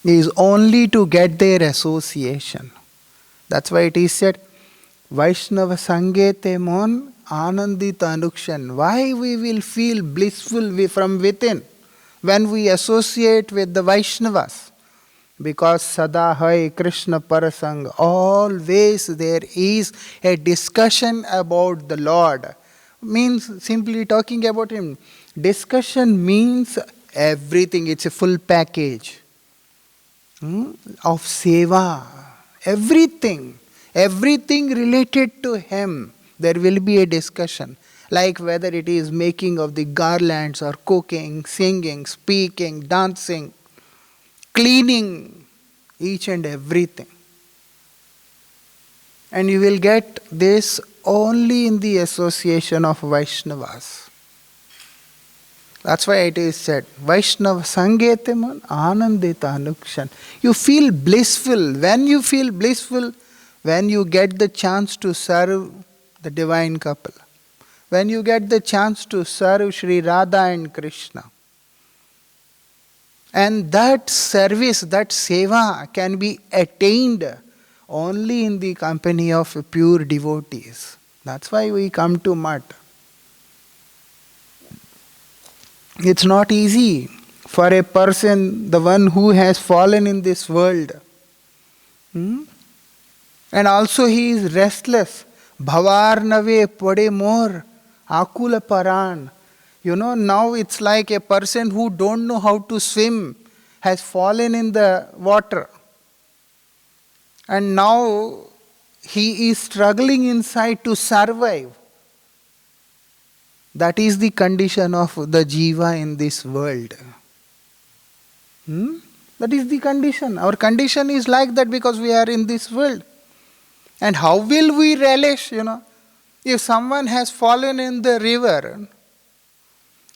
is only to get their association. That's why it is said, Vaishnava Sangete Mon Anandita Anukshan. Why we will feel blissful from within when we associate with the Vaishnavas? Because Sada Hare Krishna Parasang, always there is a discussion about the Lord. Means simply talking about Him. Discussion means everything, it's a full package of seva. Everything related to Him, there will be a discussion. Like whether it is making of the garlands or cooking, singing, speaking, dancing, cleaning, each and everything. And you will get this only in the association of Vaishnavas. That's why it is said, Vaishnava Sangeteman Anandita Anukshan. You feel blissful. When you feel blissful, when you get the chance to serve the divine couple, when you get the chance to serve Sri Radha and Krishna. And that service, that seva can be attained only in the company of pure devotees. That's why we come to Mat. It's not easy for a person, the one who has fallen in this world. And also he is restless. Bhavarnave pade more akula paran. Now it's like a person who don't know how to swim has fallen in the water. And now he is struggling inside to survive. That is the condition of the jiva in this world. That is the condition. Our condition is like that because we are in this world. And how will we relish, if someone has fallen in the river,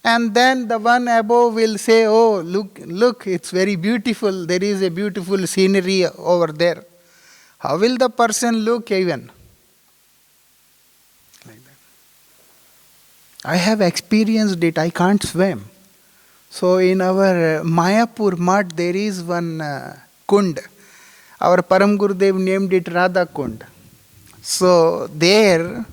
and then the one above will say, oh, look, it's very beautiful. There is a beautiful scenery over there. How will the person look even? Like that. I have experienced it. I can't swim. So in our Mayapur Mat, there is one kund. Our Param Gurudev named it Radha Kund. So there,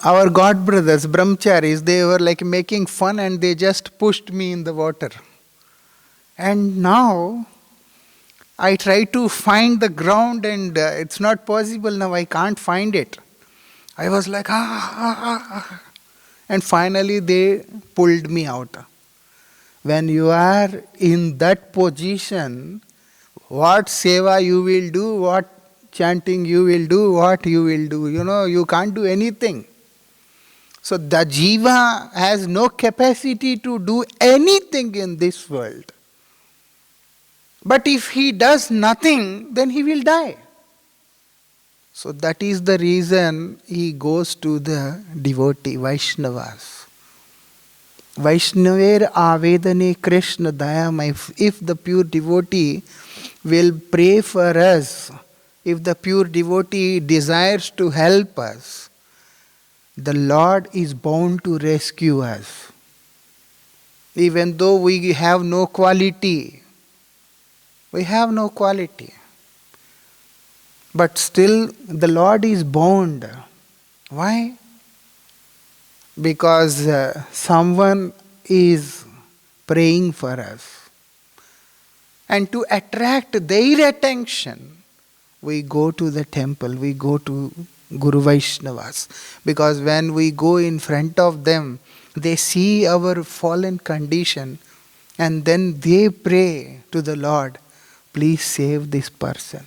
our god brothers, brahmacharis, they were like making fun and they just pushed me in the water. And now I try to find the ground and it's not possible now, I can't find it. I was like, and finally they pulled me out. When you are in that position, what seva you will do, what chanting you will do, what you will do, you can't do anything. So the jiva has no capacity to do anything in this world. But if he does nothing, then he will die. So that is the reason he goes to the devotee, Vaishnavas. Vaishnaver avedane Krishna dayam. If the pure devotee will pray for us, if the pure devotee desires to help us, the Lord is bound to rescue us. Even though we have no quality, but still the Lord is bound. Why? Because someone is praying for us. And to attract their attention, we go to the temple, we go to Guru Vaishnavas. Because when we go in front of them, they see our fallen condition and then they pray to the Lord, please save this person.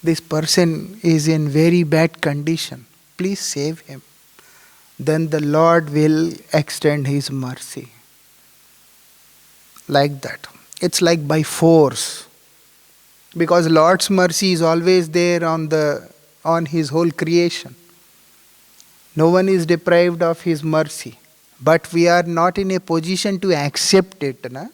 This person is in very bad condition. Please save him. Then the Lord will extend His mercy. Like that. It's like by force. Because Lord's mercy is always there on His whole creation. No one is deprived of His mercy. But we are not in a position to accept it. Na?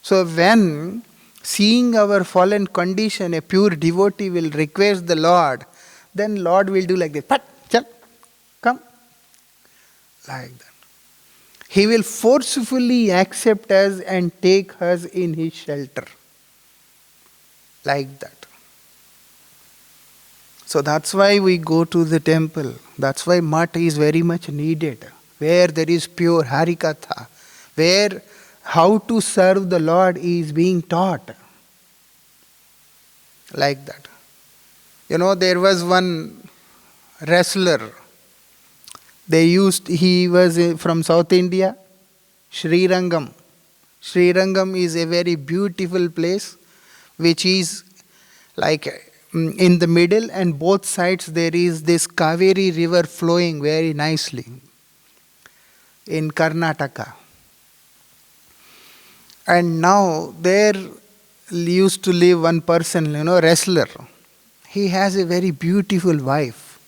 So when seeing our fallen condition, a pure devotee will request the Lord, then Lord will do like this. Pat, chal, come. Like that. He will forcefully accept us and take us in his shelter. Like that. So that's why we go to the temple. That's why mat is very much needed. Where there is pure Harikatha. Where how to serve the Lord is being taught. Like that. There was one wrestler. He was from South India, Sri Rangam. Sri Rangam is a very beautiful place, which is like in the middle, and both sides there is this Kaveri river flowing very nicely in Karnataka. And now there used to live one person, wrestler. He has a very beautiful wife.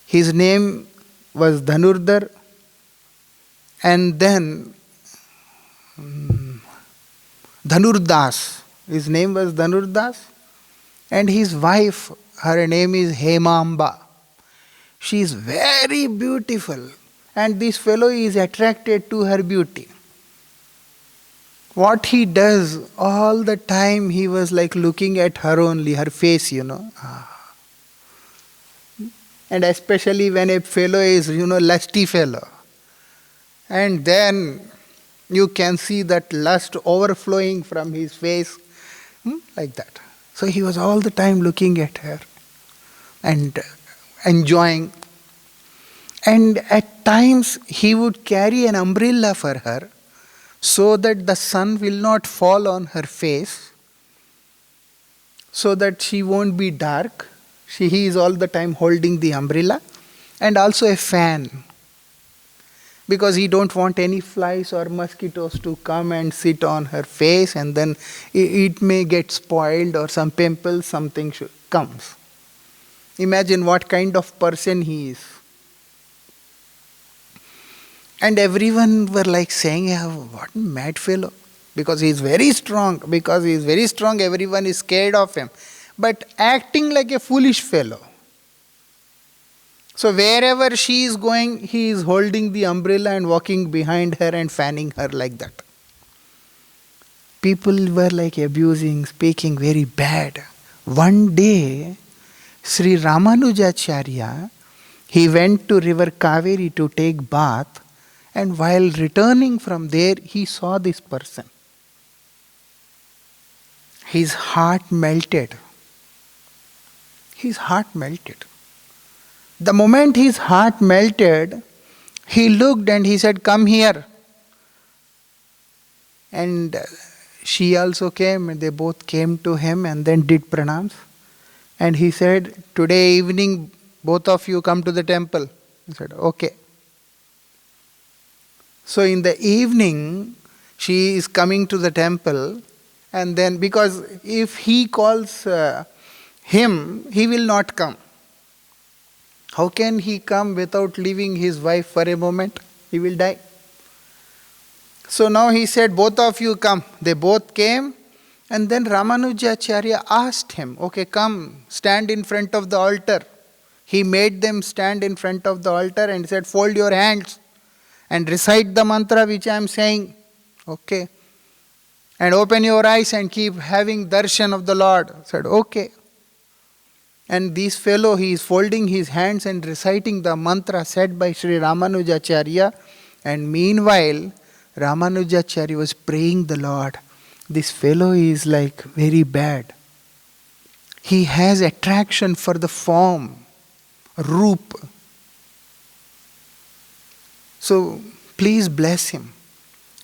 His name was Dhanurdhar, and then Dhanurdas. His name was Dhanurdas, and his wife, her name is Hemamba. She is very beautiful, and this fellow is attracted to her beauty. What he does, all the time he was like looking at her only, her face, And especially when a fellow is, lusty fellow. And then you can see that lust overflowing from his face, like that. So he was all the time looking at her and enjoying. And at times he would carry an umbrella for her so that the sun will not fall on her face, so that she won't be dark. He is all the time holding the umbrella, and also a fan, because he don't want any flies or mosquitoes to come and sit on her face, and then it may get spoiled or some pimples, something comes. Imagine what kind of person he is. And everyone were like saying, what a mad fellow. Because he is very strong. Everyone is scared of him. But acting like a foolish fellow. So wherever she is going, he is holding the umbrella and walking behind her and fanning her like that. People were like abusing, speaking very bad. One day, Sri Ramanujacharya, he went to river Kaveri to take bath. And while returning from there, he saw this person. His heart melted. His heart melted. The moment his heart melted, he looked and he said, "Come here." And she also came, and they both came to him and then did pranams. And he said, "Today evening, both of you come to the temple." He said, "Okay." So in the evening, she is coming to the temple, and then because if he calls him, he will not come. How can he come without leaving his wife for a moment? He will die. So now he said, "Both of you come." They both came, and then Ramanujacharya asked him, "Okay, come, stand in front of the altar." He made them stand in front of the altar and said, "Fold your hands and recite the mantra which I am saying. Okay. And open your eyes and keep having darshan of the Lord." I said, "Okay." And this fellow, he is folding his hands and reciting the mantra said by Sri Ramanujacharya. And meanwhile, Ramanujacharya was praying the Lord. This fellow is like very bad. He has attraction for the form, roop. So, please bless him.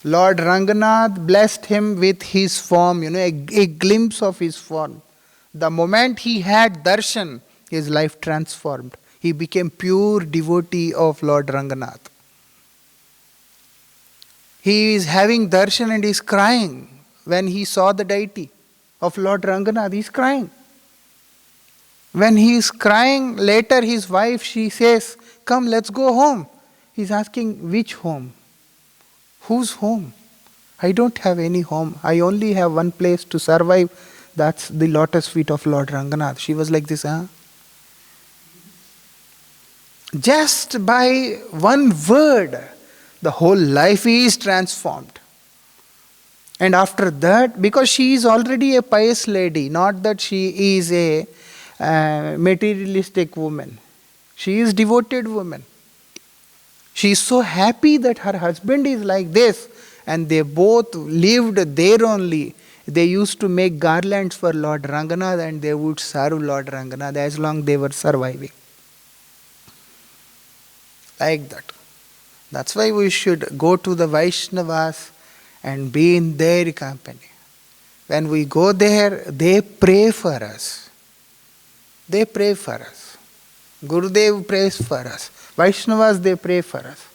Lord Ranganath blessed him with his form, a glimpse of his form. The moment he had darshan, his life transformed. He became pure devotee of Lord Ranganath. He is having darshan and is crying when he saw the deity of Lord Ranganath. He is crying. When he is crying, later his wife, she says, "Come, let's go home." He is asking, "Which home? Whose home? I don't have any home. I only have one place to survive. That's the lotus feet of Lord Ranganath." She was like this, Just by one word, the whole life is transformed. And after that, because she is already a pious lady, not that she is a materialistic woman. She is devoted woman. She is so happy that her husband is like this, and they both lived there only. They used to make garlands for Lord Ranganath and they would serve Lord Ranganath as long they were surviving. Like that. That's why we should go to the Vaishnavas and be in their company. When we go there, they pray for us. They pray for us. Gurudev prays for us. Vaishnavas, they pray for us.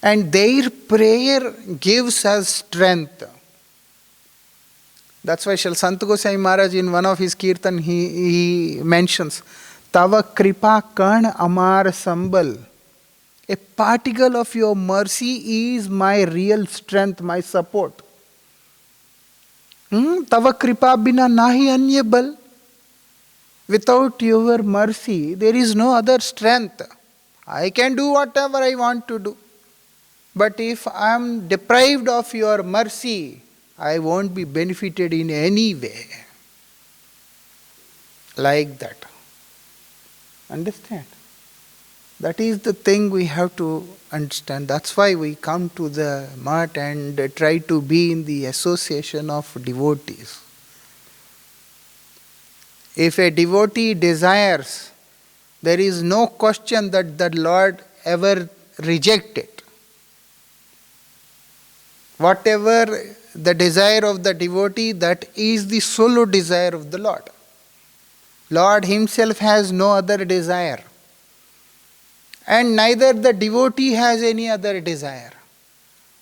And their prayer gives us strength. That's why Shri Sant Goswami Maharaj in one of his kirtan, he mentions, Tava kripa karn amar sambal. A particle of your mercy is my real strength, my support. Tava kripa bina nahi anya bal. Without your mercy, there is no other strength. I can do whatever I want to do. But if I am deprived of your mercy, I won't be benefited in any way. Like that. Understand? That is the thing we have to understand. That's why we come to the mat and try to be in the association of devotees. If a devotee desires, there is no question that the Lord ever rejects it. Whatever the desire of the devotee, that is the solo desire of the Lord. Lord himself has no other desire. And neither the devotee has any other desire.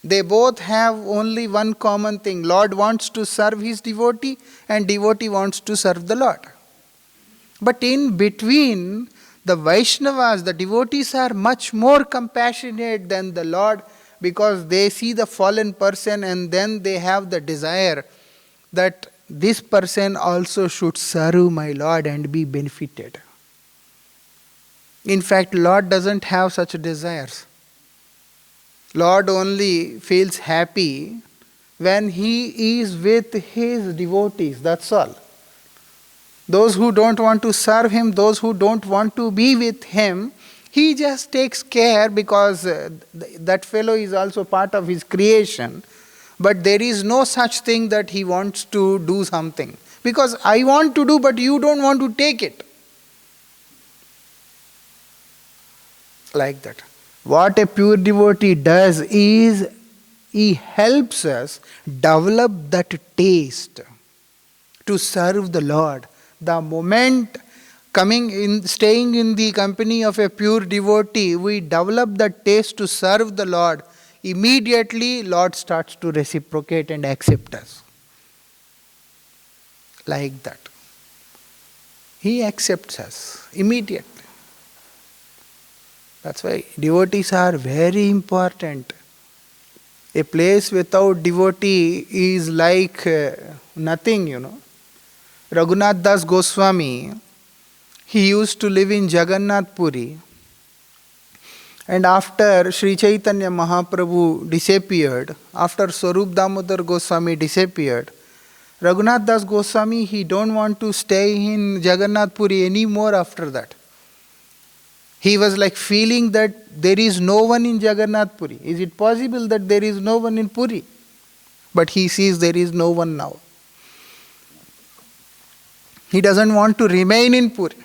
They both have only one common thing. Lord wants to serve his devotee and devotee wants to serve the Lord. But in between, the Vaishnavas, the devotees are much more compassionate than the Lord, because they see the fallen person and then they have the desire that this person also should serve my Lord and be benefited. In fact, Lord doesn't have such desires. Lord only feels happy when he is with his devotees, that's all. Those who don't want to serve him, those who don't want to be with him, he just takes care, because that fellow is also part of his creation. But there is no such thing that he wants to do something. Because I want to do, but you don't want to take it. Like that. What a pure devotee does is, he helps us develop that taste to serve the Lord. The moment staying in the company of a pure devotee, we develop the taste to serve the Lord. Immediately, Lord starts to reciprocate and accept us. Like that. He accepts us immediately. That's why devotees are very important. A place without devotee is like nothing, Raghunath Das Goswami, he used to live in Jagannath Puri. And after Sri Chaitanya Mahaprabhu disappeared, after Swarup Damodar Goswami disappeared, Raghunath Das Goswami, he don't want to stay in Jagannath Puri anymore after that. He was like feeling that there is no one in Jagannath Puri. Is it possible that there is no one in Puri? But he sees there is no one now. He doesn't want to remain in Puri.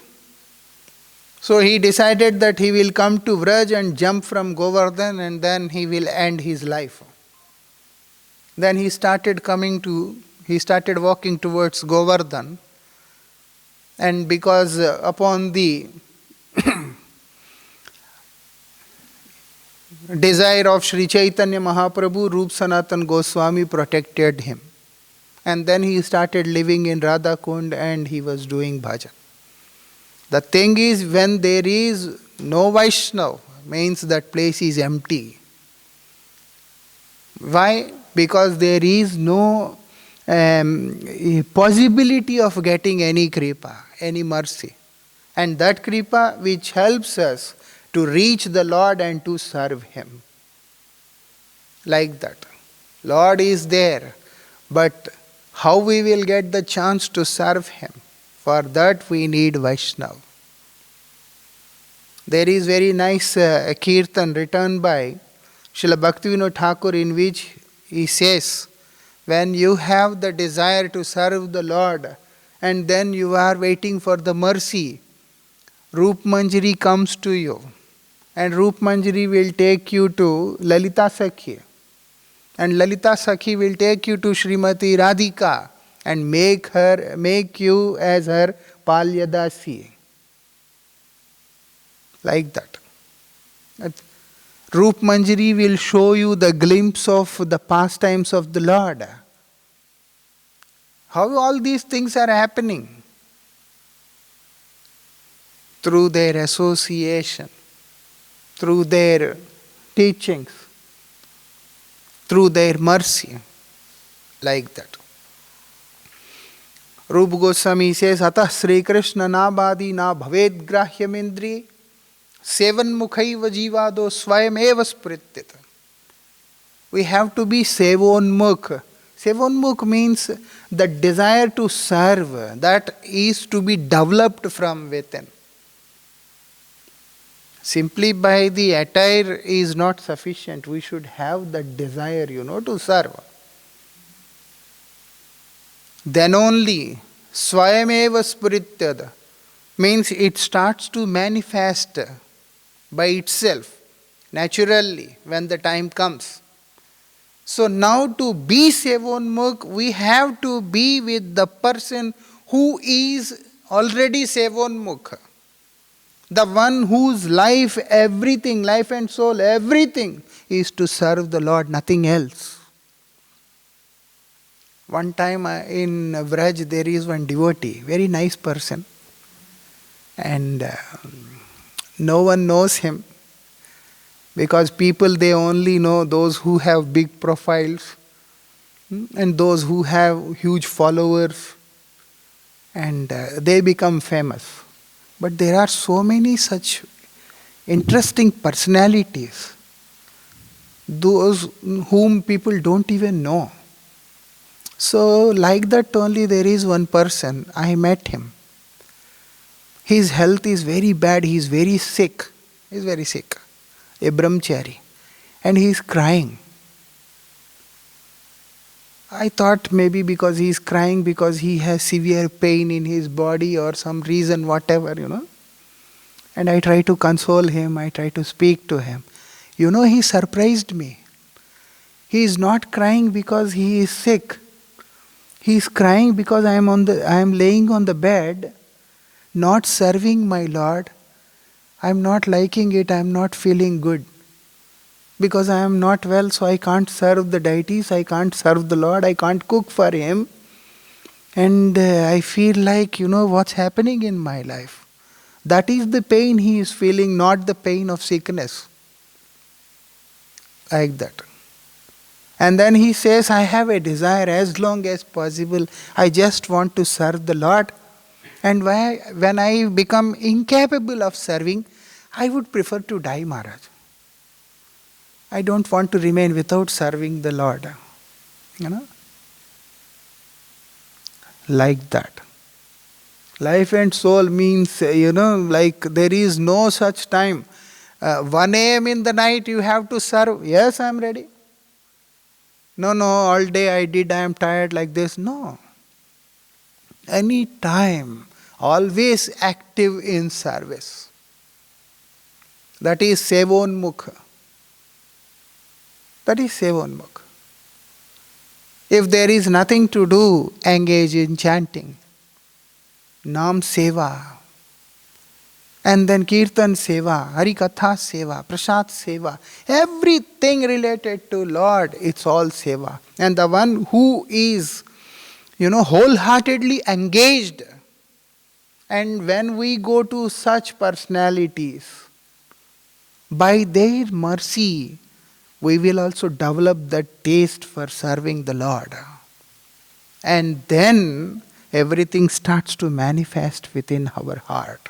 So he decided that he will come to Vraj and jump from Govardhan, and then he will end his life. Then he started walking towards Govardhan. And because upon the desire of Sri Chaitanya Mahaprabhu, Rup Sanatan Goswami protected him. And then he started living in Radha Kund and he was doing bhajan. The thing is, when there is no Vaishnava, means that place is empty. Why? Because there is no possibility of getting any kripa, any mercy. And that kripa which helps us to reach the Lord and to serve Him. Like that. Lord is there, but how we will get the chance to serve Him? For that we need Vaishnava. There is very nice kirtan written by Srila Bhaktivinoda Thakur, in which he says, when you have the desire to serve the Lord and then you are waiting for the mercy, Rup Manjari comes to you, and Rup Manjari will take you to Lalita Sakhi, and Lalita Sakhi will take you to Srimati Radhika and make you as her Palyadasi. Like that. Rup Manjari will show you the glimpse of the pastimes of the Lord. How all these things are happening? Through their association, through their teachings, through their mercy. Like that. Rupa Goswami says, Atah Sri Krishna na badi na bhaved grahyam indri sevan mukhaiva jivado swayam eva sprityata. We have to be sevonmukh. Sevonmukh means the desire to serve, that is to be developed from within. Simply by the attire is not sufficient. We should have the desire, to serve. Then only swayameva spurityada means it starts to manifest by itself, naturally, when the time comes. So now to be sevonmukh, we have to be with the person who is already sevonmukh. The one whose life, everything, life and soul, everything is to serve the Lord, nothing else. One time in Vraj there is one devotee, very nice person, and no one knows him, because people, they only know those who have big profiles and those who have huge followers, and they become famous. But there are so many such interesting personalities, those whom people don't even know. So like that only there is one person, I met him. His health is very bad, he is very sick. He is very sick, a brahmachari. And he is crying. I thought maybe because he is crying because he has severe pain in his body or some reason, whatever, And I try to console him, I try to speak to him. He surprised me. He is not crying because he is sick. He is crying because I am laying on the bed, not serving my Lord. I am not liking it, I am not feeling good. Because I am not well, so I can't serve the deities, I can't serve the Lord, I can't cook for Him. And I feel like, what's happening in my life. That is the pain he is feeling, not the pain of sickness. Like that. And then he says, I have a desire as long as possible. I just want to serve the Lord. And when I become incapable of serving, I would prefer to die, Maharaj. I don't want to remain without serving the Lord. Like that. Life and soul means, like there is no such time. 1 a.m. in the night you have to serve. Yes, I am ready. No, all day I am tired like this. No. Any time, always active in service. That is sevonmukha. That is sevonmukha. If there is nothing to do, engage in chanting. Nam seva. And then Kirtan seva, Harikatha seva, Prasad seva. Everything related to Lord, it's all seva. And the one who is, wholeheartedly engaged. And when we go to such personalities, by their mercy, we will also develop the taste for serving the Lord. And then everything starts to manifest within our heart.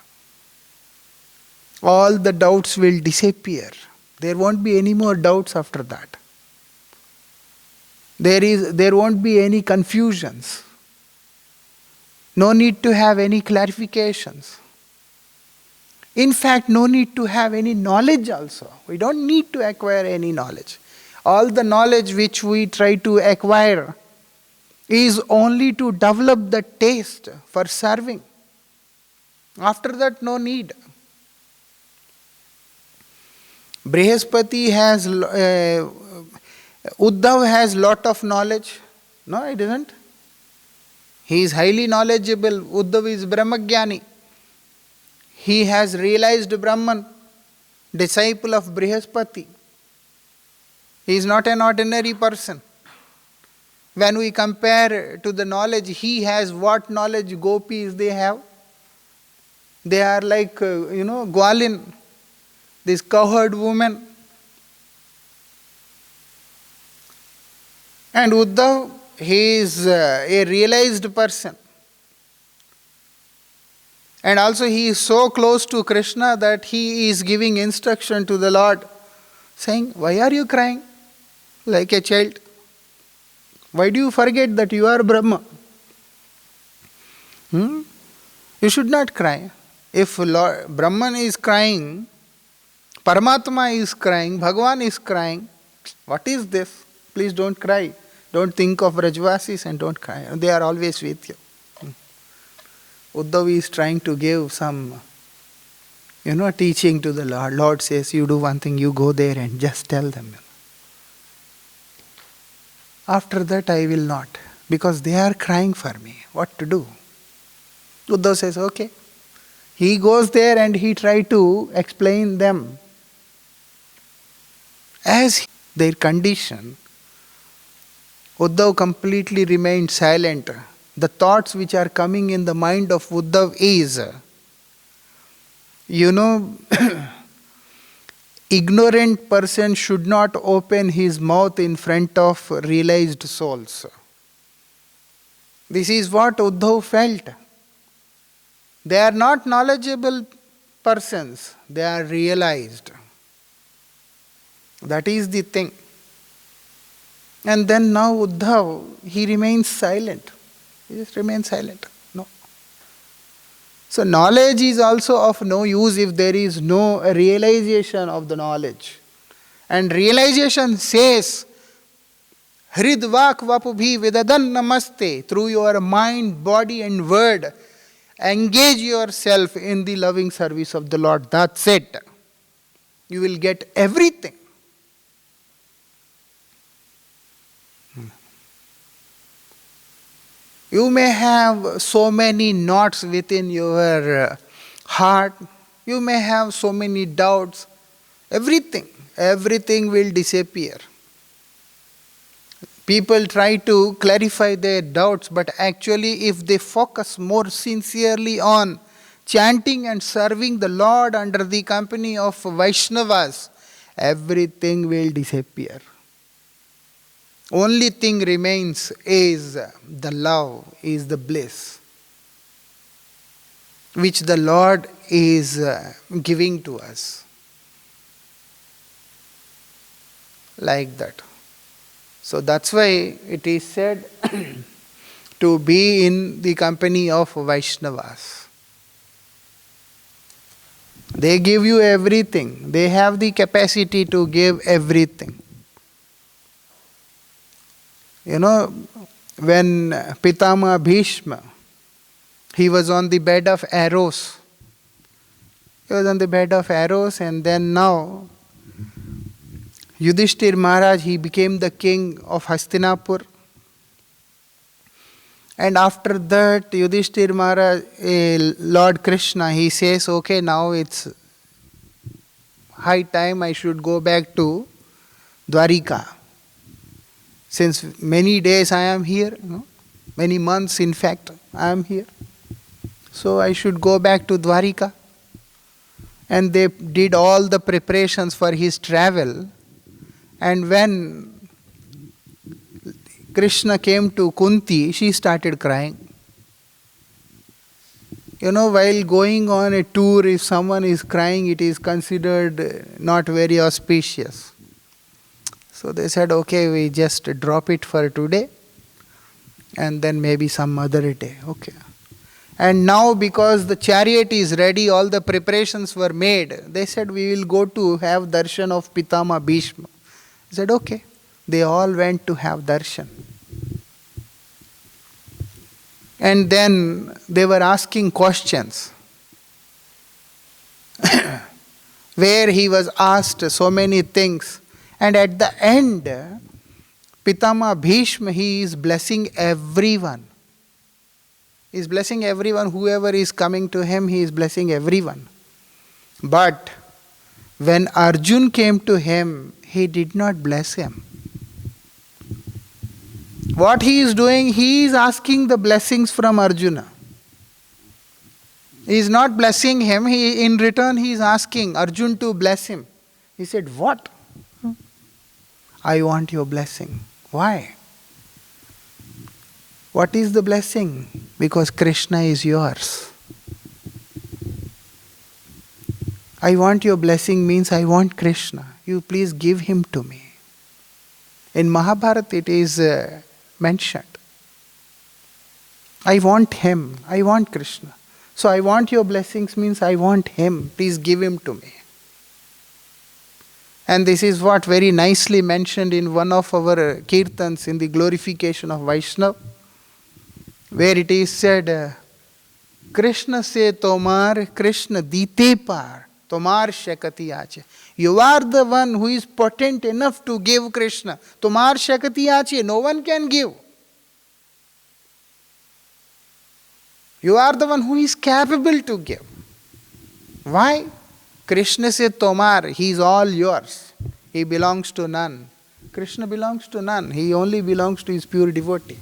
All the doubts will disappear. There won't be any more doubts after that. There won't be any confusions. No need to have any clarifications. In fact, no need to have any knowledge also. We don't need to acquire any knowledge. All the knowledge which we try to acquire is only to develop the taste for serving. After that, no need. Brihaspati has, Uddhav has lot of knowledge. No, he doesn't. He is highly knowledgeable. Uddhav is Brahmagyani. He has realized Brahman, disciple of Brihaspati. He is not an ordinary person. When we compare to the knowledge he has, what knowledge gopis they have? They are like, Gwalin, this cowherd woman. And Uddhav, he is a realized person. And also he is so close to Krishna that he is giving instruction to the Lord, saying, why are you crying like a child? Why do you forget that you are Brahma? You should not cry. If Brahman is crying, Paramatma is crying, Bhagavan is crying, what is this? Please don't cry. Don't think of Rajvasis and don't cry. They are always with you. Uddhav is trying to give some, teaching to the Lord. Lord says, you do one thing, you go there and just tell them. After that I will not, because they are crying for me. What to do? Uddhav says, okay. He goes there and he tries to explain them. As their condition, Uddhav completely remained silent. The thoughts which are coming in the mind of Uddhav is, ignorant person should not open his mouth in front of realized souls. This is what Uddhav felt. They are not knowledgeable persons, they are realized. That is the thing. And then now Uddhav, he remains silent. He just remains silent. No. So knowledge is also of no use if there is no realization of the knowledge. And realization says, Hrid vak vapubhi vidadan namaste. Through your mind, body and word, engage yourself in the loving service of the Lord. That's it. You will get everything. You may have so many knots within your heart. You may have so many doubts. Everything will disappear. People try to clarify their doubts, but actually if they focus more sincerely on chanting and serving the Lord under the company of Vaishnavas, everything will disappear. Only thing remains is the love, is the bliss, which the Lord is giving to us. Like that. So that's why it is said to be in the company of Vaishnavas. They give you everything. They have the capacity to give everything. When Pitama Bhishma, he was on the bed of arrows. And then now, Yudhishthir Maharaj, he became the king of Hastinapur. And after that, Yudhishthir Maharaj, Lord Krishna, he says, okay, now it's high time I should go back to Dwarika. Since many days I am here, many months in fact I am here. So I should go back to Dwarika. And they did all the preparations for his travel. And when Krishna came to Kunti, she started crying. While going on a tour, if someone is crying, it is considered not very auspicious. So they said, okay, we just drop it for today and then maybe some other day. Okay. And now because the chariot is ready, all the preparations were made, they said, we will go to have darshan of Pitama Bhishma. He said, okay. They all went to have darshan. And then they were asking questions. Where he was asked so many things. And at the end, Pitama Bhishma, he is blessing everyone. He is blessing everyone. Whoever is coming to him, he is blessing everyone. But when Arjun came to him, he did not bless him. What he is doing, he is asking the blessings from Arjuna. He is not blessing him. In return, he is asking Arjun to bless him. He said, what? I want your blessing. Why? What is the blessing? Because Krishna is yours. I want your blessing means I want Krishna. You please give him to me. In Mahabharata it is mentioned. I want him. I want Krishna. So I want your blessings means I want him. Please give him to me. And this is what very nicely mentioned in one of our kirtans in the glorification of Vaishnava, where it is said, Krishna se tomar, Krishna dite par, tomar shakati ache. You are the one who is potent enough to give Krishna. Tomar shakati ache, no one can give. You are the one who is capable to give. Why? Krishna said, Tomar, he is all yours. He belongs to none. Krishna belongs to none. He only belongs to his pure devotee.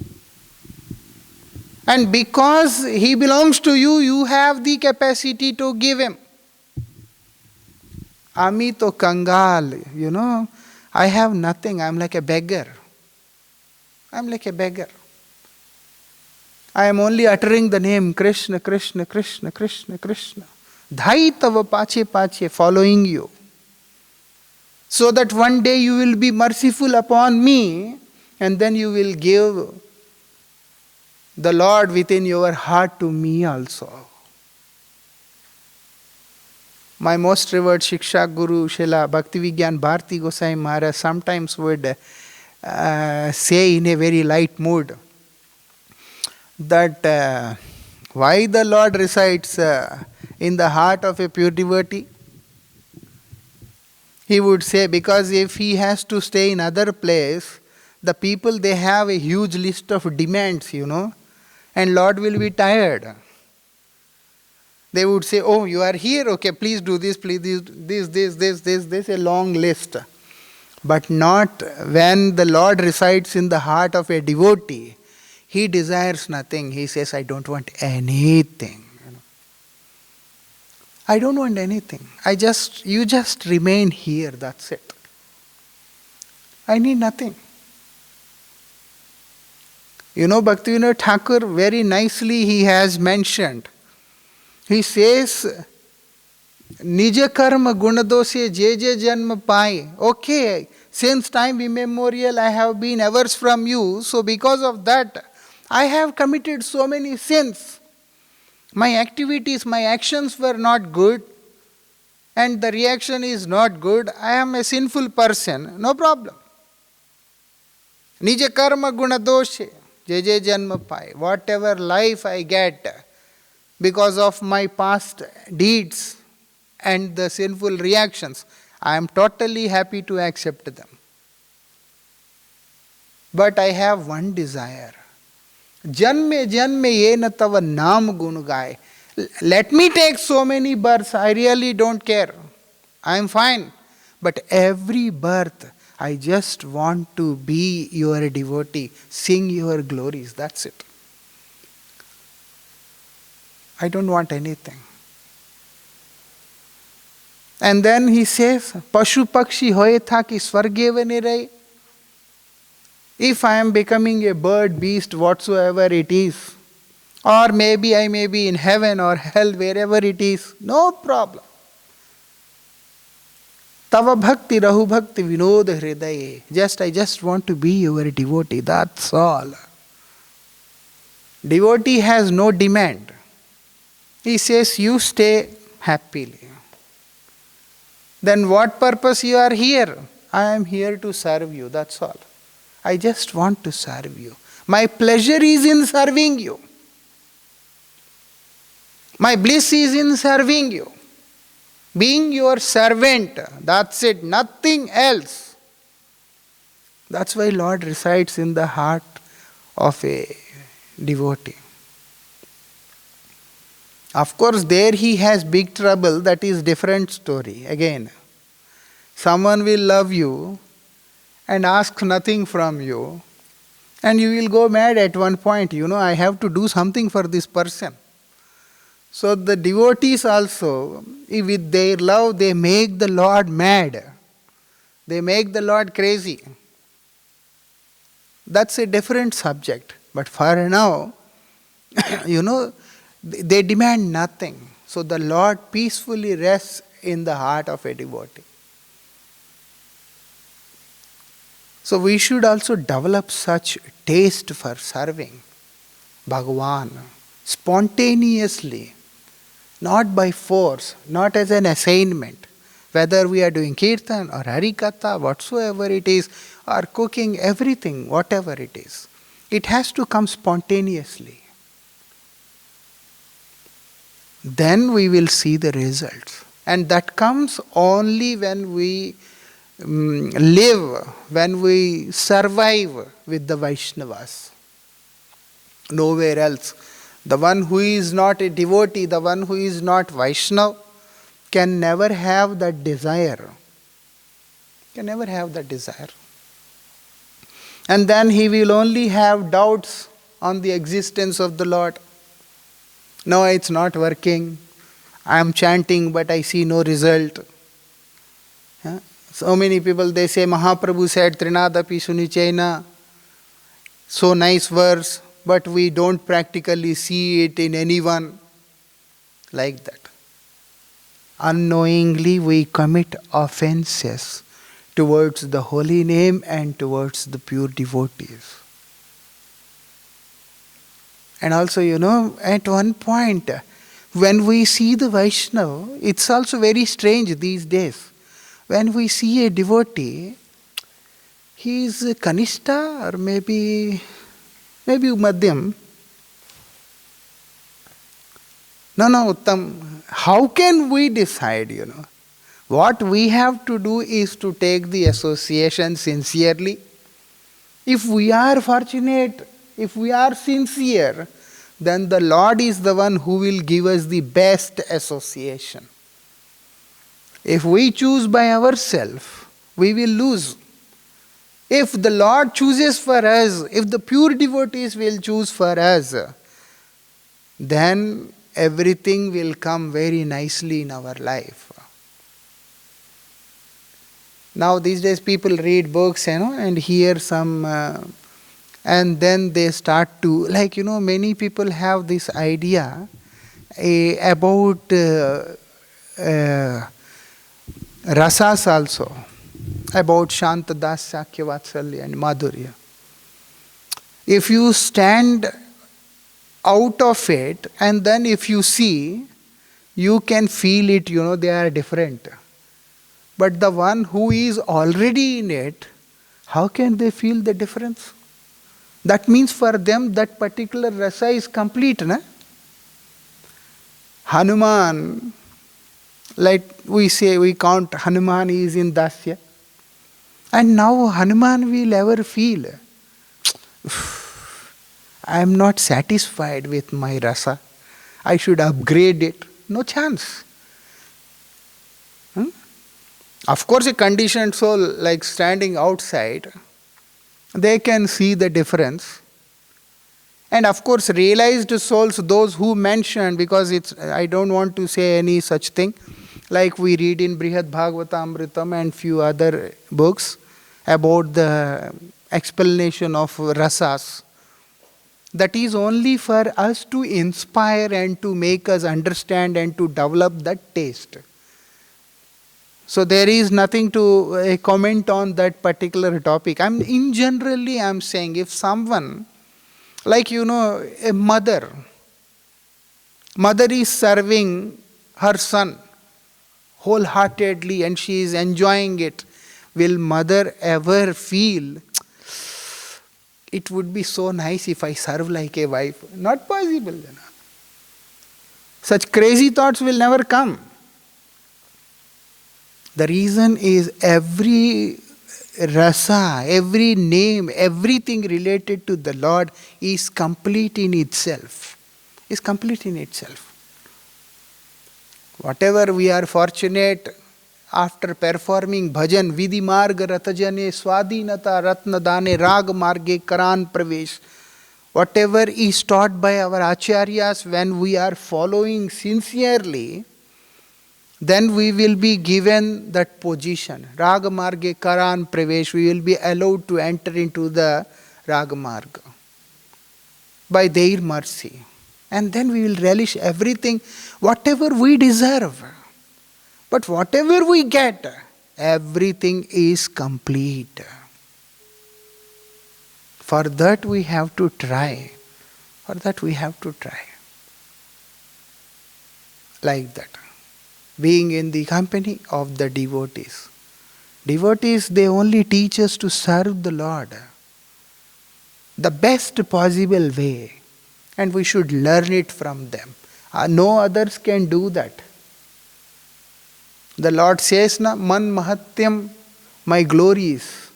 And because he belongs to you, you have the capacity to give him. Ami to kangal, I have nothing. I am like a beggar. I am like a beggar. I am only uttering the name Krishna, Krishna, Krishna, Krishna, Krishna. Dhai tava pache pache, following you. So that one day you will be merciful upon me and then you will give the Lord within your heart to me also. My most revered Shiksha Guru, Srila Bhakti Vigyan Bharati Gosai Maharaj sometimes would say in a very light mood that why the Lord resides in the heart of a pure devotee? He would say, because if he has to stay in other place, the people, they have a huge list of demands, and Lord will be tired. They would say, oh, you are here, okay, please do this, please this, a long list. But not when the Lord resides in the heart of a devotee. He desires nothing. He says, I don't want anything. I don't want anything. You just remain here, that's it. I need nothing. Bhaktivinoda Thakur, very nicely he has mentioned. He says, Nija karma gunadosya je janma pai. Okay, since time immemorial I have been averse from you, so because of that, I have committed so many sins. My activities, my actions were not good, and the reaction is not good. I am a sinful person. No problem. Nija karma guna doshe, je janma pai. Whatever life I get because of my past deeds and the sinful reactions, I am totally happy to accept them. But I have one desire. Janme janme yena tava naam gun gaye. Let me take so many births, I really don't care. I am fine. But every birth, I just want to be your devotee, sing your glories, that's it. I don't want anything. And then he says, Pashu Pakshi hoye tha ki swarge ne rahe. If I am becoming a bird, beast, whatsoever it is, or maybe I may be in heaven or hell, wherever it is, no problem. Tava bhakti rahu bhakti vinod hridaye. I just want to be your devotee, that's all. Devotee has no demand. He says, you stay happily. Then what purpose you are here? I am here to serve you, that's all. I just want to serve you. My pleasure is in serving you. My bliss is in serving you. Being your servant, that's it, nothing else. That's why Lord resides in the heart of a devotee. Of course, there he has big trouble, that is different story. Again, someone will love you and ask nothing from you, and you will go mad at one point. I have to do something for this person. So the devotees also, with their love, they make the Lord mad. They make the Lord crazy. That's a different subject. But for now, they demand nothing. So the Lord peacefully rests in the heart of a devotee. So we should also develop such taste for serving Bhagavan spontaneously. Not by force, not as an assignment. Whether we are doing Kirtan or Harikatha, whatsoever it is, or cooking, everything, whatever it is. It has to come spontaneously. Then we will see the results. And that comes only when we live, when we survive with the Vaishnavas. Nowhere else. The one who is not a devotee, the one who is not Vaishnava, can never have that desire. Can never have that desire. And then he will only have doubts on the existence of the Lord. No, it's not working. I am chanting, but I see no result. Yeah? So many people, they say, Mahaprabhu said, Trinadapi Sunichaina. So nice verse. But we don't practically see it in anyone like that. Unknowingly we commit offenses towards the holy name and towards the pure devotees. And also, at one point, when we see the Vaishnava, it's also very strange these days. When we see a devotee, he is Kanishta or maybe Madhyam. No, Uttam. How can we decide, What we have to do is to take the association sincerely. If we are fortunate, if we are sincere, then the Lord is the one who will give us the best association. If we choose by ourselves, we will lose. If the Lord chooses for us, if the pure devotees will choose for us, then everything will come very nicely in our life. Now these days people read books, and hear some, and then they start to, many people have this idea about rasas also. About Shanta Das, Sakya Vatsalya and Madhurya. If you stand out of it and then if you see, you can feel it, they are different. But the one who is already in it, how can they feel the difference? That means for them that particular rasa is complete. Hanuman, like we say, we count Hanuman is in Dasya. And now Hanuman will ever feel, I am not satisfied with my rasa. I should upgrade it. No chance. Of course, a conditioned soul, like standing outside, they can see the difference. And of course, realized souls, those who mentioned, because I don't want to say any such thing, like we read in Brihad Bhagavatamritam and few other books about the explanation of rasas. That is only for us to inspire and to make us understand and to develop that taste. So there is nothing to comment on that particular topic. I'm saying if someone, like a mother is serving her son wholeheartedly and she is enjoying it, will mother ever feel it would be so nice if I serve like a wife? Not possible. Such crazy thoughts will never come. The reason is every rasa, every name, everything related to the Lord is complete in itself. Is complete in itself. Whatever we are fortunate after performing bhajan, vidhi marga ratajane swadhinata ratna dane rag marge karan pravesh, whatever is taught by our acharyas, when we are following sincerely, then we will be given that position. Raga marge karan pravesh, we will be allowed to enter into the raga marga by their mercy. And then we will relish everything, whatever we deserve. But whatever we get, everything is complete. For that we have to try. For that we have to try. Like that. Being in the company of the devotees. Devotees, they only teach us to serve the Lord the best possible way. And we should learn it from them. No others can do that. The Lord says, na, man mahatyam, my glories.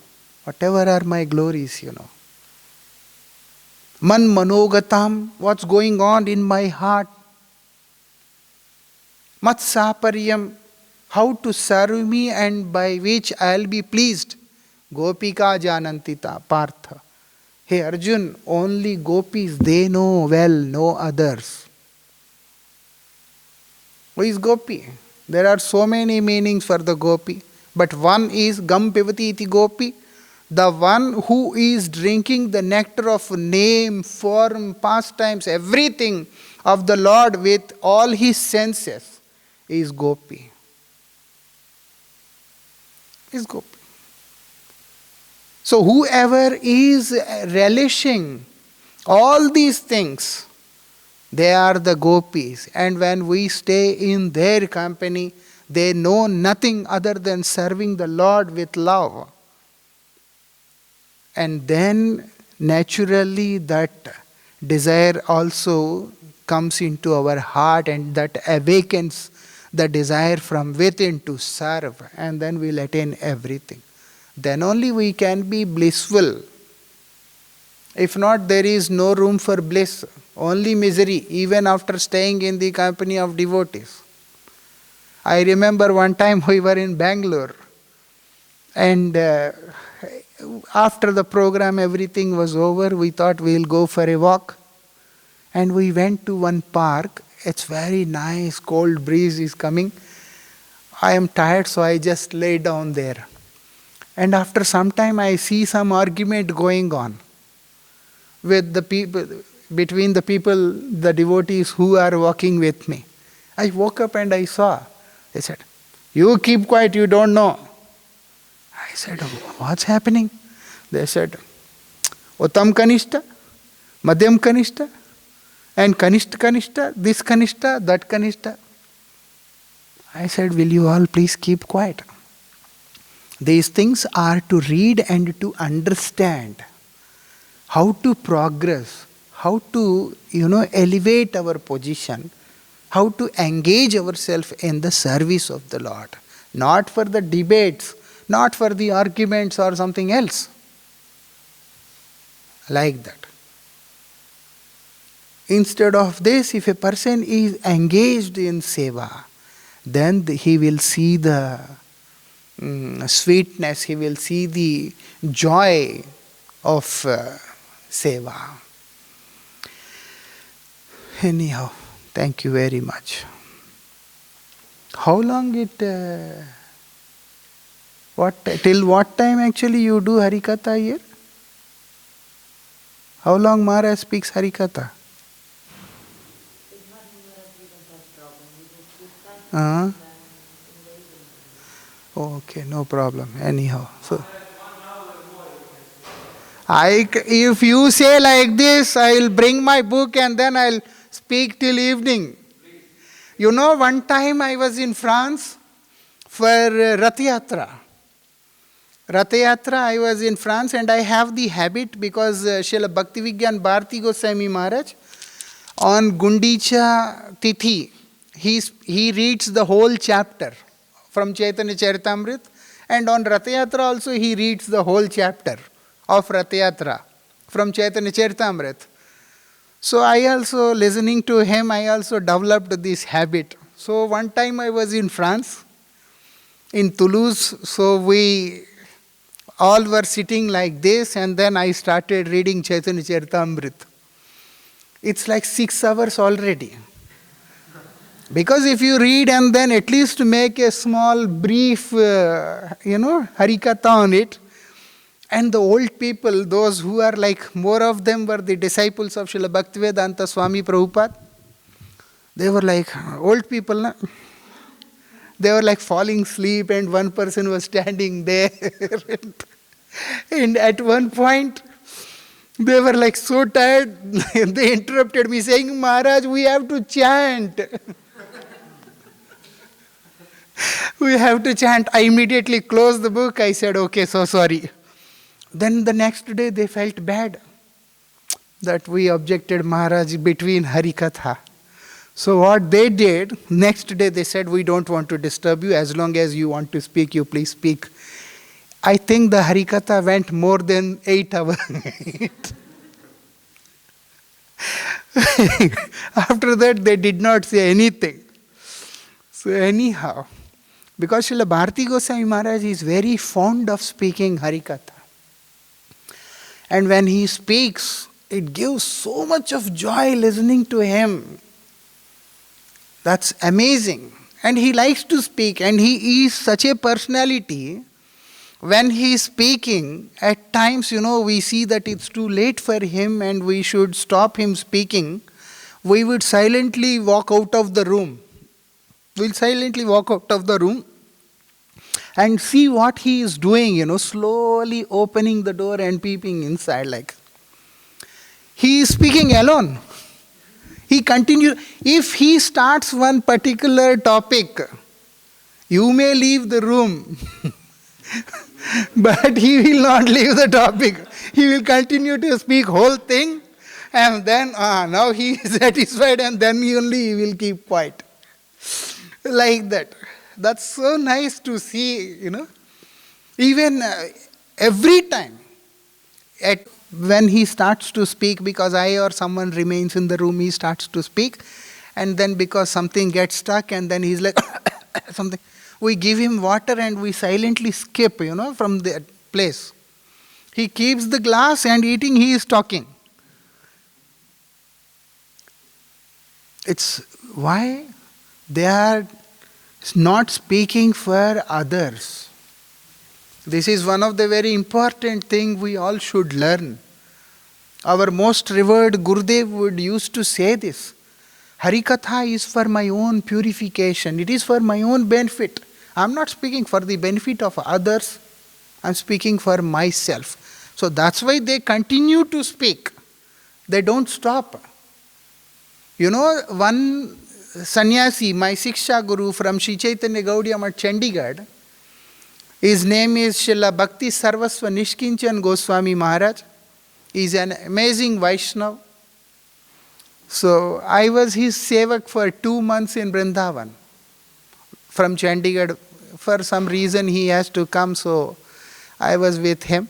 Whatever are my glories, Man manogatam, what's going on in my heart. Mat saparyam, how to serve me and by which I'll be pleased. Gopika janantita, Partha. Hey Arjun, only gopis, they know well, no others. Who is gopi? There are so many meanings for the gopi. But one is gam pivati iti gopi. The one who is drinking the nectar of name, form, pastimes, everything of the Lord with all his senses is gopi. Is gopi. So whoever is relishing all these things, they are the gopis. And when we stay in their company, they know nothing other than serving the Lord with love. And then naturally that desire also comes into our heart and that awakens the desire from within to serve. And then we'll attain everything. Then only we can be blissful. If not, there is no room for bliss. Only misery, even after staying in the company of devotees. I remember one time we were in Bangalore. And after the program, everything was over. We thought we'll go for a walk. And we went to one park. It's very nice, cold breeze is coming. I am tired, so I just lay down there. And after some time, I see some argument going on with the people, between the people, the devotees who are walking with me. I woke up and I saw. They said, "You keep quiet, you don't know." I said, "What's happening?" They said, "Uttam Kanishta, Madhyam Kanishta, and Kanishta Kanishta, this Kanishta, that Kanishta." I said, "Will you all please keep quiet?" These things are to read and to understand how to progress, how to, elevate our position, how to engage ourselves in the service of the Lord. Not for the debates, not for the arguments or something else. Like that. Instead of this, if a person is engaged in seva, then he will see the sweetness, he will see the joy of seva. Anyhow, thank you very much. How long till what time actually you do Harikatha here? How long Maharaj speaks Harikatha? Okay, no problem. Anyhow, so if you say like this, I'll bring my book and then I'll speak till evening. You know, one time I was in France for Rath Yatra. Rath Yatra, I was in France and I have the habit because Srila Bhaktivigyan Bharati Goswami Maharaj on Gundicha Tithi, he reads the whole chapter from Chaitanya Charitamrita, and on Rath Yatra also he reads the whole chapter of Rath Yatra from Chaitanya Charitamrita. So I also, listening to him, I also developed this habit. So one time I was in France, in Toulouse, so we all were sitting like this, and then I started reading Chaitanya Charitamrita. It's like 6 hours already. Because if you read and then at least make a small brief, Harikatha on it, and the old people, those who are like, more of them were the disciples of Srila Bhaktivedanta Swami Prabhupada. They were like, old people, na? They were like falling asleep, and one person was standing there. And at one point, they were like so tired, they interrupted me saying, Maharaj, we have to chant. We have to chant. I immediately closed the book. I said, okay, so sorry. Then the next day they felt bad that we objected Maharaj between Harikatha. So what they did, next day they said, we don't want to disturb you. As long as you want to speak, you please speak. I think the Harikatha went more than 8 hours. After that they did not say anything. So anyhow, because Srila Bharati Goswami Maharaj is very fond of speaking Harikatha. And when he speaks, it gives so much of joy listening to him. That's amazing. And he likes to speak, and he is such a personality. When he is speaking, at times, we see that it's too late for him and we should stop him speaking. We would silently walk out of the room. We'll silently walk out of the room and see what he is doing, slowly opening the door and peeping inside like. He is speaking alone. He continues. If he starts one particular topic, you may leave the room. But he will not leave the topic. He will continue to speak whole thing, and then now he is satisfied, and then only he will keep quiet. Like that. That's so nice to see, Even every time, when he starts to speak, because I or someone remains in the room, he starts to speak, and then because something gets stuck, and then he's like, something. We give him water and we silently skip, from the place. He keeps the glass and eating, he is talking. It's why they are not speaking for others. This is one of the very important things we all should learn. Our most revered Gurudev would used to say this. Harikatha is for my own purification. It is for my own benefit. I am not speaking for the benefit of others. I am speaking for myself. So that's why they continue to speak. They don't stop. One sannyasi, my Siksha Guru from Sri Chaitanya Gaudiya Math Chandigarh, his name is Srila Bhakti Sarvasva Nishkinchan Goswami Maharaj. He is an amazing Vaishnava. So I was his sevak for 2 months in Vrindavan. From Chandigarh, for some reason he has to come, so I was with him.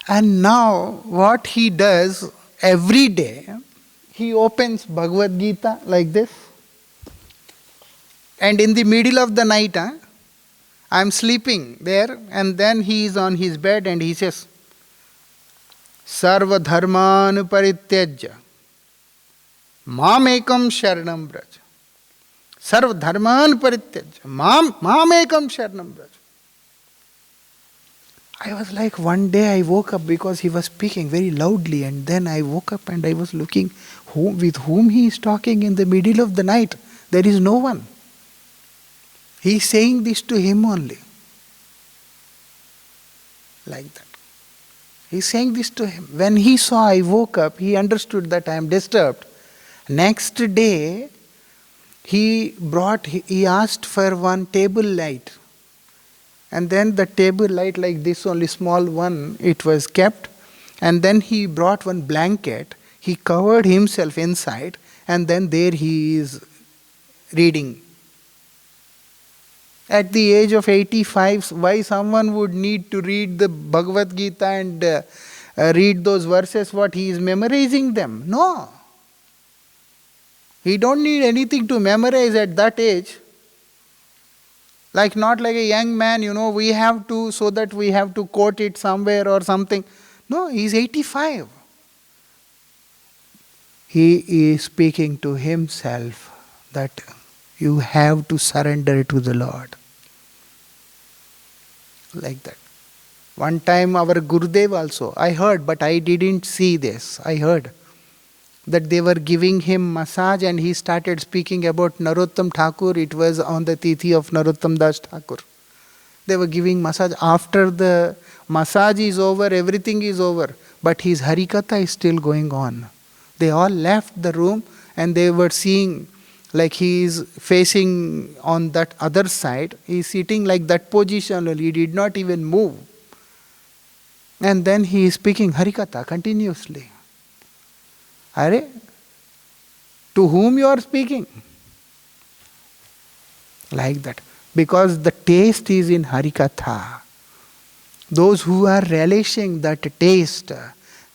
And now what he does every day, he opens Bhagavad Gita like this. And in the middle of the night, I am sleeping there, and then he is on his bed and he says, Sarva dharman parityajya mamekam sharanam braj. Sarva dharman parityajya mamekam sharanam braj. I was like, one day I woke up because he was speaking very loudly, and then I woke up and I was looking with whom he is talking in the middle of the night. There is no one. He is saying this to him only. Like that. He is saying this to him. When he saw I woke up, he understood that I am disturbed. Next day, he asked for one table light. And then the table light like this, only small one, it was kept. And then he brought one blanket. He covered himself inside. And then there he is reading. At the age of 85, why someone would need to read the Bhagavad Gita and read those verses, what he is memorizing them? No. He don't need anything to memorize at that age. Not like a young man, we have to, so that we have to quote it somewhere or something. No, he is 85. He is speaking to himself that you have to surrender to the Lord. Like that. One time our Gurudev also, I heard, but I didn't see this. I heard that they were giving him massage and he started speaking about Narottam Thakur. It was on the Tithi of Narottam Das Thakur. They were giving massage. After the massage is over, everything is over. But his Harikatha is still going on. They all left the room and they were seeing like he is facing on that other side. He is sitting like that position. He did not even move. And then he is speaking Harikatha continuously. Are, to whom you are speaking? Like that. Because the taste is in Harikatha. Those who are relishing that taste,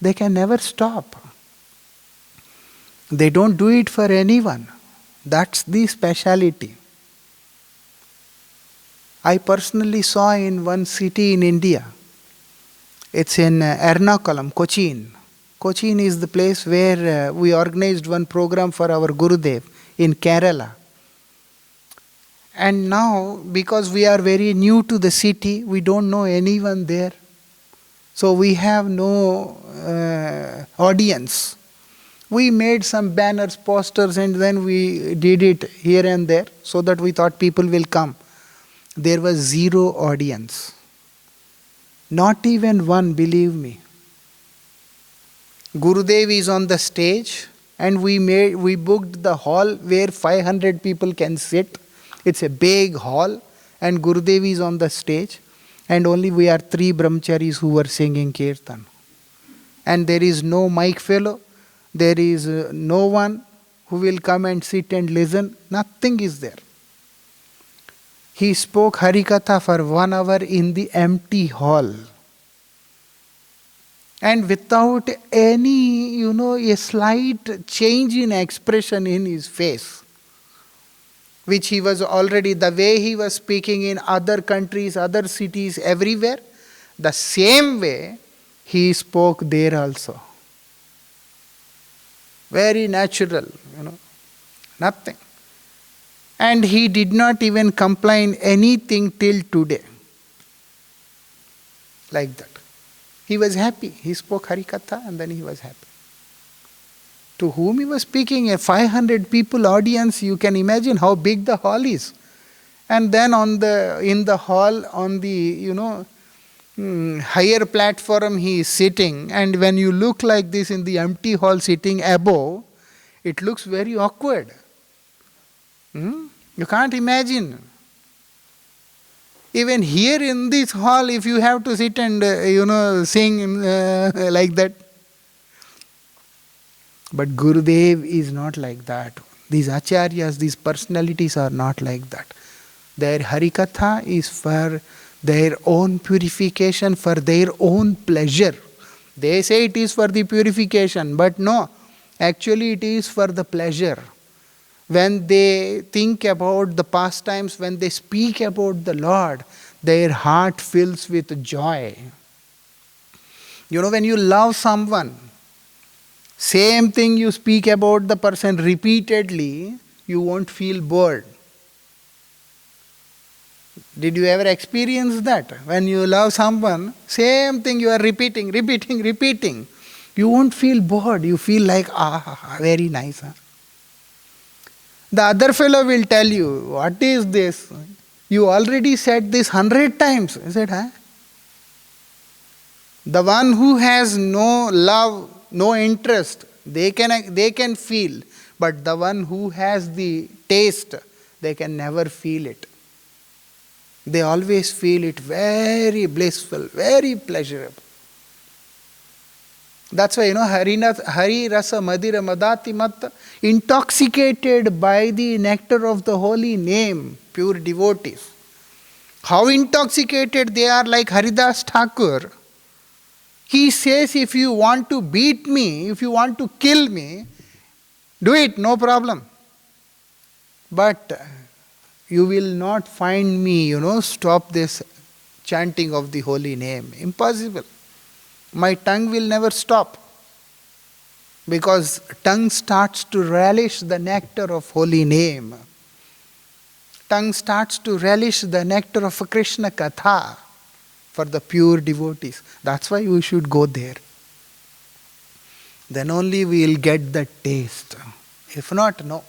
they can never stop. They don't do it for anyone. That's the speciality. I personally saw in one city in India. It's in Ernakulam, Cochin. Cochin is the place where we organized one program for our Gurudev in Kerala. And now, because we are very new to the city, we don't know anyone there. So we have no audience. We made some banners, posters, and then we did it here and there so that we thought people will come. There was zero audience. Not even one, believe me. Gurudev is on the stage and we booked the hall where 500 people can sit. It's a big hall and Gurudev is on the stage and only we are 3 brahmacharis who were singing Kirtan. And there is no mic fellow, there is no one who will come and sit and listen, nothing is there. He spoke Harikatha for 1 hour in the empty hall. And without any, a slight change in expression in his face, which he was already, the way he was speaking in other countries, other cities, everywhere, the same way he spoke there also. Very natural, nothing. And he did not even complain anything till today. Like that. He was happy. He spoke Harikatha and then he was happy. To whom he was speaking, a 500 people audience, you can imagine how big the hall is. And then in the hall, on the, higher platform he is sitting. And when you look like this in the empty hall sitting above, it looks very awkward. You can't imagine. Even here in this hall, if you have to sit and, sing like that. But Gurudev is not like that. These acharyas, these personalities are not like that. Their Harikatha is for their own purification, for their own pleasure. They say it is for the purification, but no, actually it is for the pleasure. When they think about the pastimes, when they speak about the Lord, their heart fills with joy. When you love someone, same thing you speak about the person repeatedly, you won't feel bored. Did you ever experience that? When you love someone, same thing you are repeating. You won't feel bored. You feel like, very nice. Huh? The other fellow will tell you, what is this? You already said this 100 times. I said, huh? The one who has no love, no interest, they can feel. But the one who has the taste, they can never feel it. They always feel it very blissful, very pleasurable. That's why, Hari Rasa Madira Madati Matta, intoxicated by the nectar of the holy name, pure devotees. How intoxicated they are, like Haridas Thakur. He says, if you want to beat me, if you want to kill me, do it, no problem. But you will not find me, stop this chanting of the holy name. Impossible. My tongue will never stop. Because tongue starts to relish the nectar of holy name. Tongue starts to relish the nectar of a Krishna Katha for the pure devotees. That's why we should go there. Then only we will get the taste. If not, no.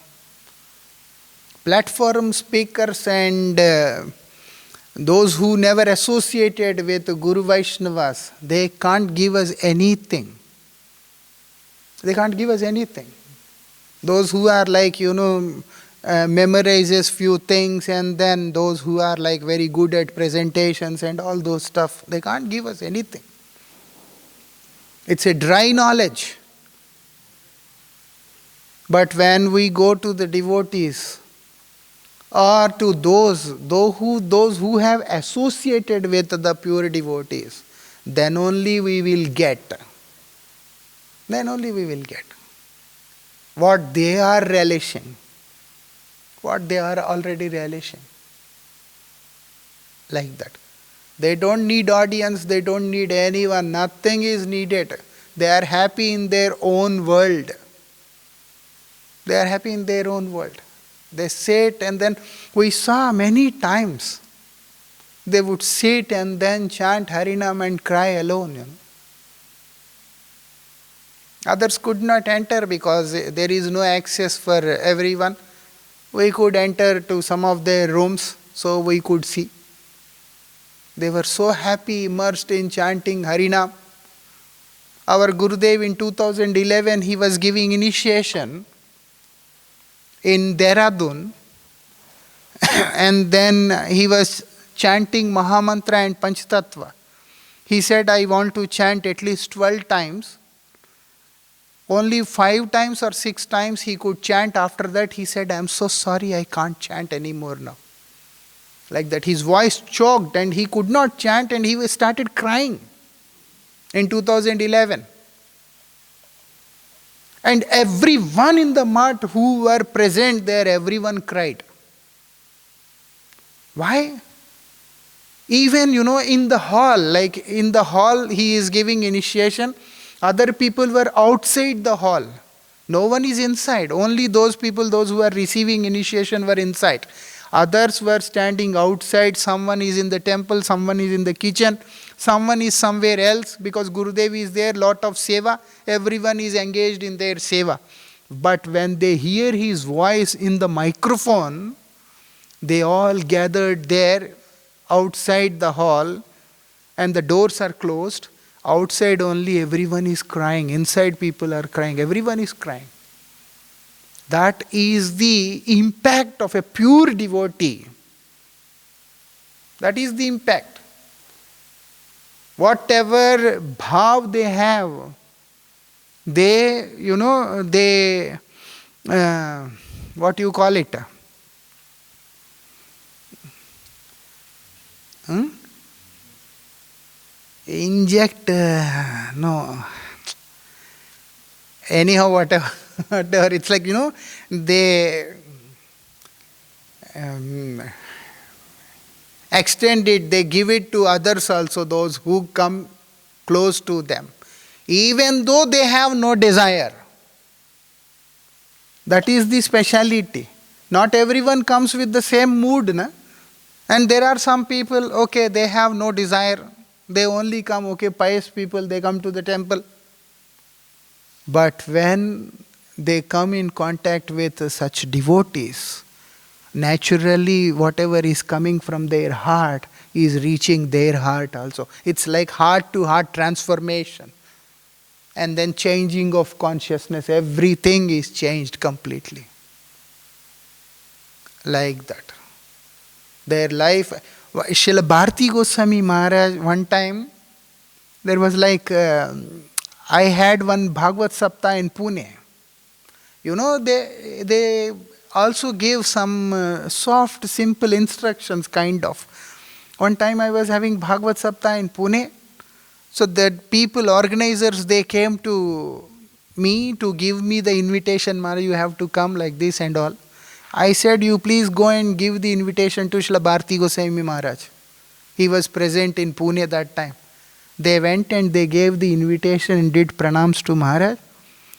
Platform speakers and those who never associated with Guru Vaishnavas, they can't give us anything. They can't give us anything. Those who are like, memorizes few things, and then those who are like very good at presentations and all those stuff, they can't give us anything. It's a dry knowledge. But when we go to the devotees, or to those who have associated with the pure devotees, then only we will get. Then only we will get what they are relishing, what they are already relishing. Like that. They don't need audience, they don't need anyone, nothing is needed. They are happy in their own world. They are happy in their own world. They sit, and then we saw many times they would sit and then chant Harinam and cry alone. Others could not enter because there is no access for everyone. We could enter to some of their rooms so we could see. They were so happy, immersed in chanting Harinam. Our Gurudev in 2011, he was giving initiation in Dehradun, and then he was chanting Mahamantra and Panchtattva. He said, I want to chant at least 12 times. Only 5 times or 6 times he could chant. After that he said, I am so sorry, I can't chant anymore now. Like that, his voice choked and he could not chant, and he started crying in 2011. And everyone in the mat who were present there, everyone cried. Why? Even, in the hall, he is giving initiation. Other people were outside the hall. No one is inside. Only those people, those who are receiving initiation, were inside. Others were standing outside. Someone is in the temple, someone is in the kitchen, someone is somewhere else, because Gurudev is there, lot of seva. Everyone is engaged in their seva. But when they hear his voice in the microphone, they all gathered there outside the hall, and the doors are closed. Outside only everyone is crying. Inside people are crying. Everyone is crying. That is the impact of a pure devotee. That is the impact. Whatever bhav they have, they, what you call it? Inject, no. Anyhow, whatever, it's like, they extend it, they give it to others also, those who come close to them, even though they have no desire. That is the speciality. Not everyone comes with the same mood, na? And there are some people, okay, they have no desire. They only come, okay, pious people, they come to the temple. But when they come in contact with such devotees, naturally whatever is coming from their heart is reaching their heart also. It's like heart to heart transformation. And then changing of consciousness, everything is changed completely. Like that. Their life. Srila Bharti Goswami Maharaj, one time, there was like, I had one Bhagavad Sapta in Pune. You know, they also gave some soft, simple instructions, kind of. One time I was having Bhagavad Sapta in Pune. So that people, organizers, they came to me to give me the invitation, Maharaj, you have to come like this and all. I said, you please go and give the invitation to Srila Bharti Goswami Maharaj. He was present in Pune that time. They went and they gave the invitation and did pranams to Maharaj.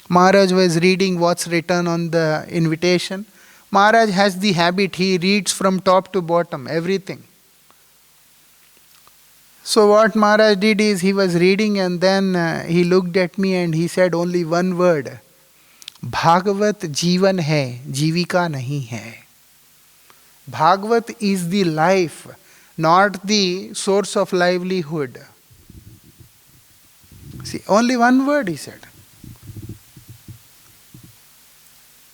Maharaj was reading what's written on the invitation. Maharaj has the habit, he reads from top to bottom, everything. So what Maharaj did is, he was reading and then he looked at me and he said only one word, Bhagavat Jivan hai, Jivika nahi hai. Bhagavat is the life, not the source of livelihood. See, only one word he said.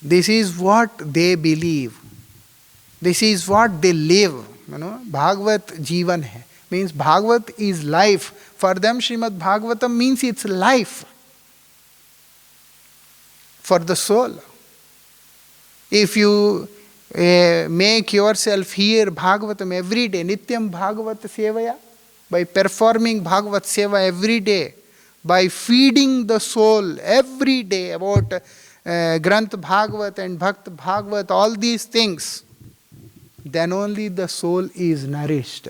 This is what they believe. This is what they live. You know, Bhagavat Jivan hai. Means Bhagavat is life. For them, Srimad Bhagavatam means it's life. For the soul. If you make yourself hear Bhagavatam every day, Nityam Bhagavat Sevaya, by performing Bhagavat Seva every day, by feeding the soul every day about Granth Bhagavat and Bhakt Bhagavat, all these things, then only the soul is nourished.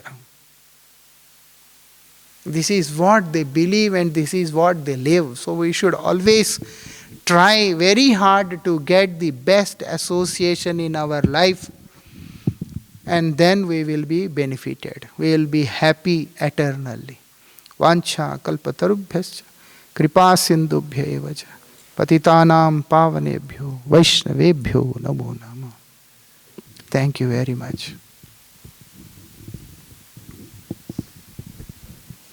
This is what they believe and this is what they live. So we should always try very hard to get the best association in our life, and then we will be benefited. We will be happy eternally. Vancha kalpatarubhyascha kripa sindubhya evacha patitanam pavanebhyo vaishnavebhyo namo nama. Thank you very much.